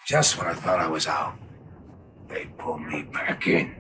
Just when I thought I was out, they pulled me back in.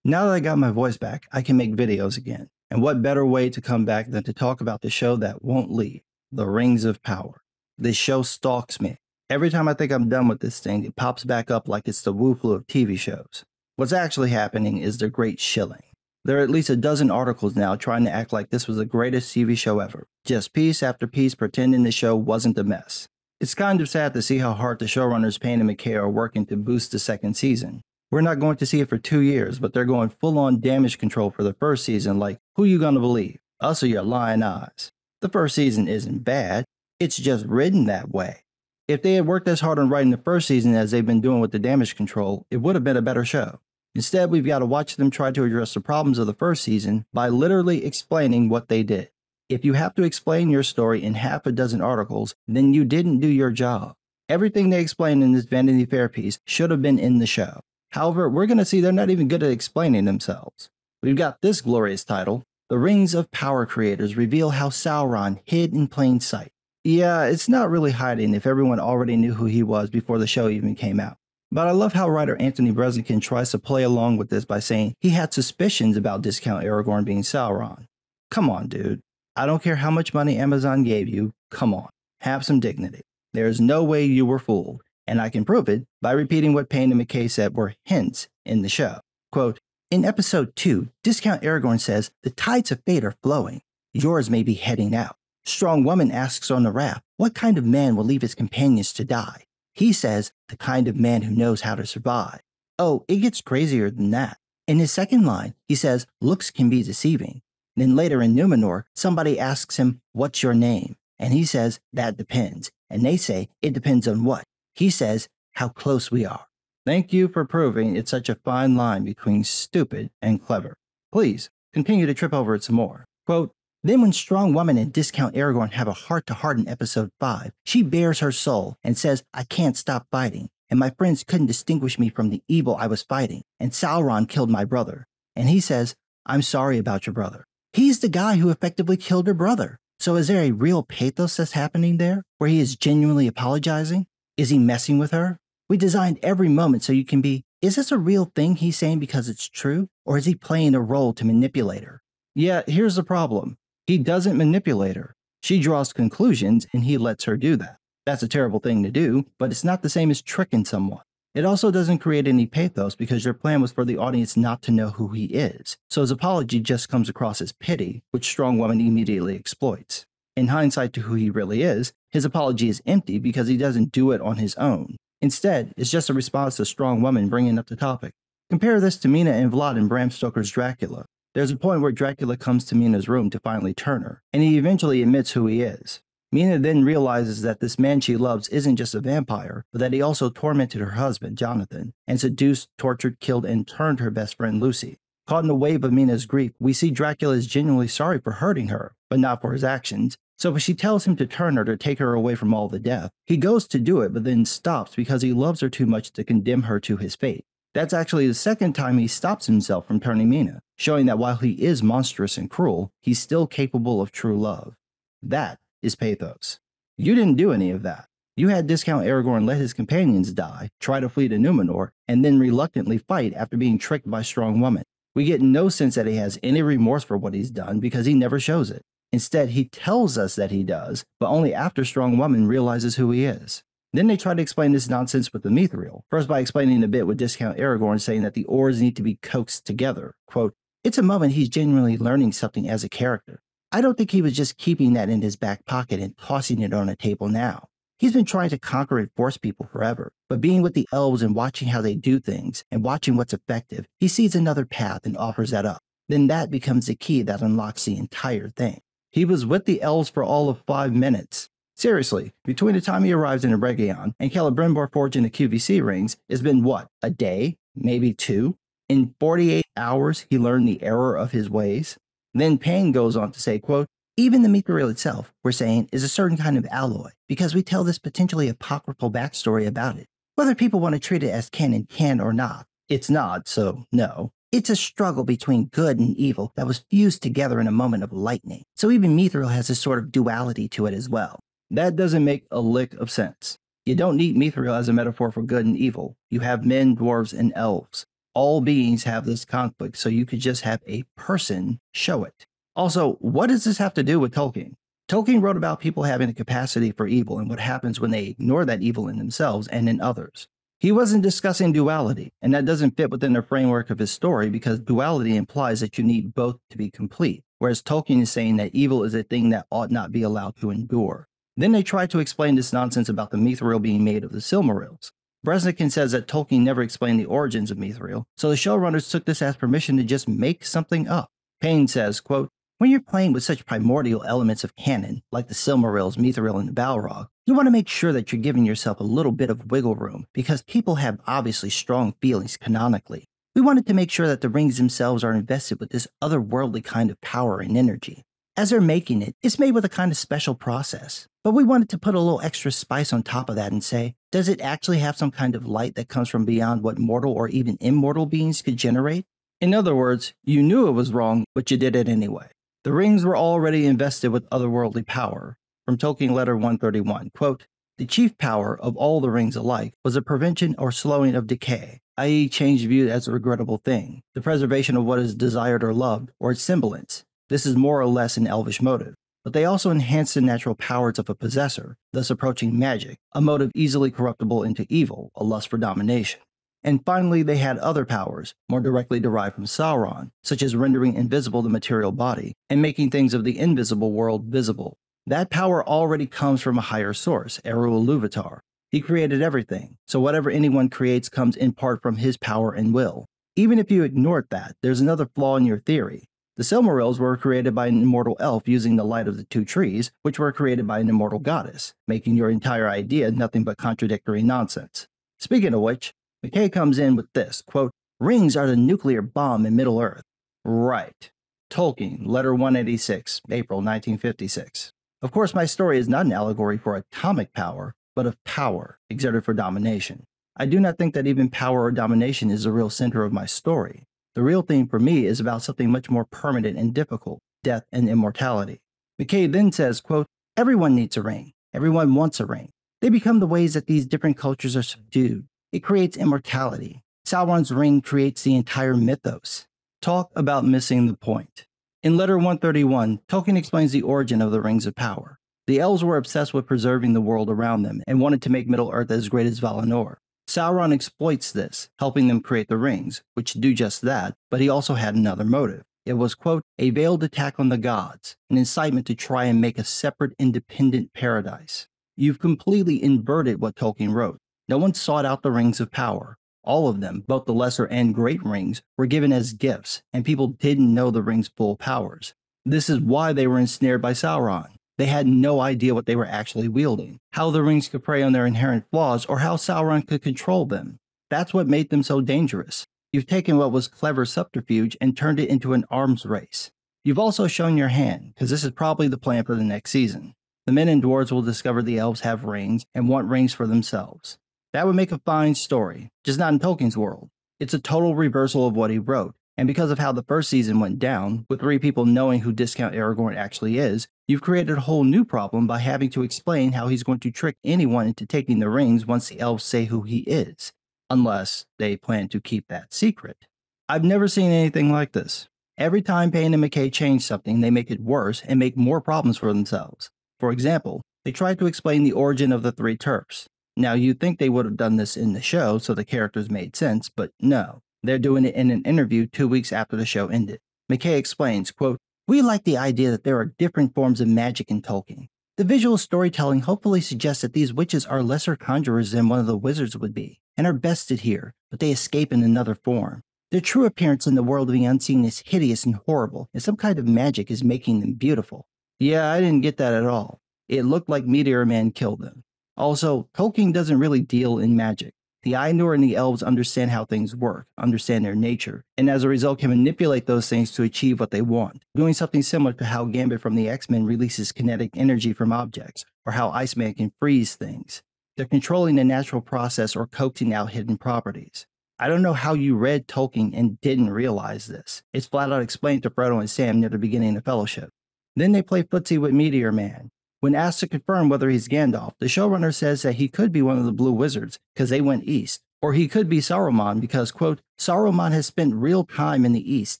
Now that I got my voice back, I can make videos again. And what better way to come back than to talk about the show that won't leave, The Rings of Power. This show stalks me. Every time I think I'm done with this thing, it pops back up like it's the woo-flu of TV shows. What's actually happening is the great Shilling. There are at least a dozen articles now trying to act like this was the greatest TV show ever, just piece after piece pretending the show wasn't a mess. It's kind of sad to see how hard the showrunners Payne and McKay are working to boost the second season. We're not going to see it for 2 years, but they're going full-on damage control for the first season like, who you gonna believe? Us or your lying eyes? The first season isn't bad, it's just written that way. If they had worked as hard on writing the first season as they've been doing with the damage control, it would have been a better show. Instead, we've got to watch them try to address the problems of the first season by literally explaining what they did. If you have to explain your story in half a dozen articles, then you didn't do your job. Everything they explained in this Vanity Fair piece should have been in the show. However, we're going to see they're not even good at explaining themselves. We've got this glorious title, The Rings of Power Creators Reveal How Sauron Hid in Plain Sight. Yeah, it's not really hiding if everyone already knew who he was before the show even came out. But I love how writer Anthony Breznican tries to play along with this by saying he had suspicions about Discount Aragorn being Sauron. Come on, dude. I don't care how much money Amazon gave you, come on, have some dignity. There is no way you were fooled. And I can prove it by repeating what Payne and McKay said were hints in the show. Quote, in episode 2, Discount Aragorn says, the tides of fate are flowing. Yours may be heading out. Strong woman asks on the raft, what kind of man will leave his companions to die? He says, the kind of man who knows how to survive. Oh, it gets crazier than that. In his second line, he says, looks can be deceiving. Then later in Numenor, somebody asks him, what's your name? And he says, that depends. And they say, it depends on what? He says, how close we are. Thank you for proving it's such a fine line between stupid and clever. Please, continue to trip over it some more. Quote, then when Strong Woman and Discount Aragorn have a heart-to-heart in episode 5, she bares her soul and says, I can't stop fighting, and my friends couldn't distinguish me from the evil I was fighting, and Sauron killed my brother. And he says, I'm sorry about your brother. He's the guy who effectively killed her brother. So is there a real pathos that's happening there, where he is genuinely apologizing? Is he messing with her? We designed every moment so you can be, is this a real thing he's saying because it's true? Or is he playing a role to manipulate her? Yeah, here's the problem. He doesn't manipulate her. She draws conclusions and he lets her do that. That's a terrible thing to do, but it's not the same as tricking someone. It also doesn't create any pathos because your plan was for the audience not to know who he is. So his apology just comes across as pity, which Strong Woman immediately exploits. In hindsight to who he really is, his apology is empty because he doesn't do it on his own. Instead, it's just a response to Strong Woman bringing up the topic. Compare this to Mina and Vlad in Bram Stoker's Dracula. There's a point where Dracula comes to Mina's room to finally turn her, and he eventually admits who he is. Mina then realizes that this man she loves isn't just a vampire, but that he also tormented her husband, Jonathan, and seduced, tortured, killed, and turned her best friend, Lucy. Caught in the wave of Mina's grief, we see Dracula is genuinely sorry for hurting her, but not for his actions. So when she tells him to turn her to take her away from all the death, he goes to do it but then stops because he loves her too much to condemn her to his fate. That's actually the second time he stops himself from turning Mina, showing that while he is monstrous and cruel, he's still capable of true love. That is pathos. You didn't do any of that. You had Discount Aragorn let his companions die, try to flee to Numenor, and then reluctantly fight after being tricked by Strong Woman. We get no sense that he has any remorse for what he's done because he never shows it. Instead, he tells us that he does, but only after Strong Woman realizes who he is. Then they try to explain this nonsense with the Mithril, first by explaining a bit with Discount Aragorn saying that the oars need to be coaxed together. Quote, it's a moment he's genuinely learning something as a character. I don't think he was just keeping that in his back pocket and tossing it on a table now. He's been trying to conquer and force people forever, but being with the elves and watching how they do things and watching what's effective, he sees another path and offers that up. Then that becomes the key that unlocks the entire thing. He was with the elves for all of 5 minutes. Seriously, between the time he arrives in Eregion and Celebrimbor forging the QVC rings, it's been what, a day? Maybe 2? In 48 hours, he learned the error of his ways. Then Payne goes on to say, quote, even the Mithril itself, we're saying, is a certain kind of alloy, because we tell this potentially apocryphal backstory about it. Whether people want to treat it as canon can or not, it's not, so no. It's a struggle between good and evil that was fused together in a moment of lightning, so even Mithril has a sort of duality to it as well. That doesn't make a lick of sense. You don't need Mithril as a metaphor for good and evil. You have men, dwarves, and elves. All beings have this conflict, so you could just have a person show it. Also, what does this have to do with Tolkien? Tolkien wrote about people having the capacity for evil and what happens when they ignore that evil in themselves and in others. He wasn't discussing duality, and that doesn't fit within the framework of his story because duality implies that you need both to be complete, whereas Tolkien is saying that evil is a thing that ought not be allowed to endure. Then they try to explain this nonsense about the Mithril being made of the Silmarils. Bresnikan says that Tolkien never explained the origins of Mithril, so the showrunners took this as permission to just make something up. Payne says, quote, "When you're playing with such primordial elements of canon, like the Silmarils, Mithril, and the Balrog, you want to make sure that you're giving yourself a little bit of wiggle room, because people have obviously strong feelings canonically. We wanted to make sure that the rings themselves are invested with this otherworldly kind of power and energy. As they're making it, it's made with a kind of special process. But we wanted to put a little extra spice on top of that and say, does it actually have some kind of light that comes from beyond what mortal or even immortal beings could generate? In other words, you knew it was wrong, but you did it anyway. The rings were already invested with otherworldly power." From Tolkien Letter 131, quote, "The chief power of all the rings alike was the prevention or slowing of decay, i.e. change viewed as a regrettable thing, the preservation of what is desired or loved, or its semblance. This is more or less an elvish motive. But they also enhance the natural powers of a possessor, thus approaching magic, a motive easily corruptible into evil, a lust for domination. And finally, they had other powers, more directly derived from Sauron, such as rendering invisible the material body, and making things of the invisible world visible. That power already comes from a higher source, Eru Ilúvatar. He created everything, so whatever anyone creates comes in part from his power and will. Even if you ignored that, there's another flaw in your theory. The Silmarils were created by an immortal elf using the light of the two trees, which were created by an immortal goddess, making your entire idea nothing but contradictory nonsense. Speaking of which, McKay comes in with this, quote, "Rings are the nuclear bomb in Middle-earth." Right. Tolkien, Letter 186, April 1956. Of course, my story is not an allegory for atomic power, but of power exerted for domination. I do not think that even power or domination is the real center of my story. The real theme for me is about something much more permanent and difficult, death and immortality. McKay then says, quote, "Everyone needs a ring. Everyone wants a ring. They become the ways that these different cultures are subdued. It creates immortality. Sauron's ring creates the entire mythos." Talk about missing the point. In Letter 131, Tolkien explains the origin of the Rings of Power. The elves were obsessed with preserving the world around them and wanted to make Middle-earth as great as Valinor. Sauron exploits this, helping them create the rings, which do just that, but he also had another motive. It was, quote, "a veiled attack on the gods, an incitement to try and make a separate, independent paradise." You've completely inverted what Tolkien wrote. No one sought out the Rings of Power. All of them, both the lesser and great rings, were given as gifts, and people didn't know the rings' full powers. This is why they were ensnared by Sauron. They had no idea what they were actually wielding, how the rings could prey on their inherent flaws, or how Sauron could control them. That's what made them so dangerous. You've taken what was clever subterfuge and turned it into an arms race. You've also shown your hand, because this is probably the plan for the next season. The men and dwarves will discover the elves have rings and want rings for themselves. That would make a fine story, just not in Tolkien's world. It's a total reversal of what he wrote, and because of how the first season went down, with 3 people knowing who Discount Aragorn actually is, you've created a whole new problem by having to explain how he's going to trick anyone into taking the rings once the elves say who he is, unless they plan to keep that secret. I've never seen anything like this. Every time Payne and McKay change something, they make it worse and make more problems for themselves. For example, they tried to explain the origin of the 3 Terps. Now, you'd think they would have done this in the show so the characters made sense, but no. They're doing it in an interview 2 weeks after the show ended. McKay explains, quote, "We like the idea that there are different forms of magic in Tolkien. The visual storytelling hopefully suggests that these witches are lesser conjurers than one of the wizards would be, and are bested here, but they escape in another form. Their true appearance in the world of the unseen is hideous and horrible, and some kind of magic is making them beautiful." Yeah, I didn't get that at all. It looked like Meteor Man killed them. Also, Tolkien doesn't really deal in magic. The Ainur and the elves understand how things work, understand their nature, and as a result can manipulate those things to achieve what they want, doing something similar to how Gambit from the X-Men releases kinetic energy from objects, or how Iceman can freeze things. They're controlling the natural process or coaxing out hidden properties. I don't know how you read Tolkien and didn't realize this. It's flat out explained to Frodo and Sam near the beginning of Fellowship. Then they play footsie with Meteor Man. When asked to confirm whether he's Gandalf, the showrunner says that he could be one of the Blue Wizards because they went east, or he could be Saruman because, quote, Saruman has spent real time in the east.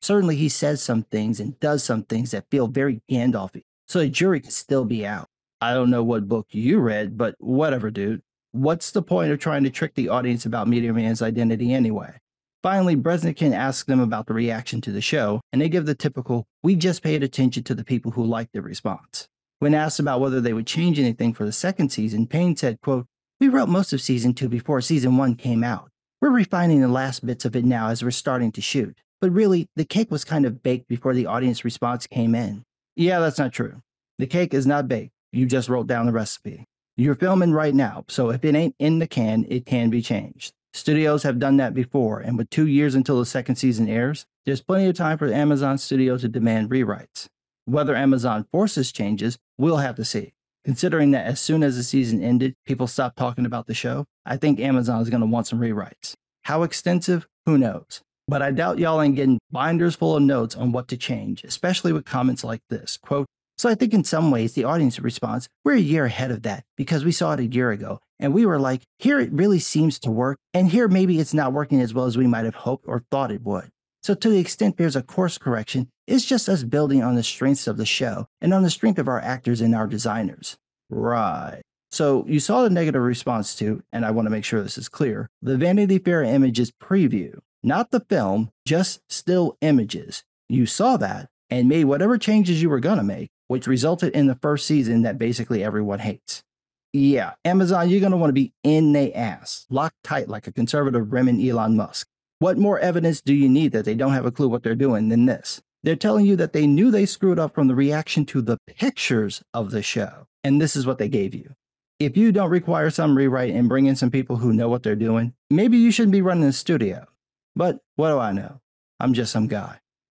Certainly he says some things and does some things that feel very Gandalf-y, so the jury could still be out. I don't know what book you read, but whatever, dude. What's the point of trying to trick the audience about Meteor Man's identity anyway? Finally, Bresnikan asks them about the reaction to the show, and they give the typical, we just paid attention to the people who liked the response. When asked about whether they would change anything for the second season, Payne said, quote, we wrote most of season 2 before season 1 came out. We're refining the last bits of it now as we're starting to shoot. But really, the cake was kind of baked before the audience response came in. Yeah, that's not true. The cake is not baked. You just wrote down the recipe. You're filming right now, so if it ain't in the can, it can be changed. Studios have done that before, and with 2 years until the second season airs, there's plenty of time for the Amazon studio to demand rewrites. Whether Amazon forces changes, we'll have to see. Considering that as soon as the season ended, people stopped talking about the show, I think Amazon is going to want some rewrites. How extensive? Who knows? But I doubt y'all ain't getting binders full of notes on what to change, especially with comments like this, quote, so I think in some ways the audience response, we're a year ahead of that because we saw it a year ago and we were like, here it really seems to work and here maybe it's not working as well as we might have hoped or thought it would. So to the extent there's a course correction, it's just us building on the strengths of the show and on the strength of our actors and our designers. Right. So you saw the negative response to, and I want to make sure this is clear, the Vanity Fair Images preview, not the film, just still images. You saw that and made whatever changes you were going to make, which resulted in the first season that basically everyone hates. Yeah, Amazon, you're going to want to be in they ass, locked tight like a conservative rimming Elon Musk. What more evidence do you need that they don't have a clue what they're doing than this? They're telling you that they knew they screwed up from the reaction to the pictures of the show, and this is what they gave you. If you don't require some rewrite and bring in some people who know what they're doing, maybe you shouldn't be running the studio. But what do I know? I'm just some guy.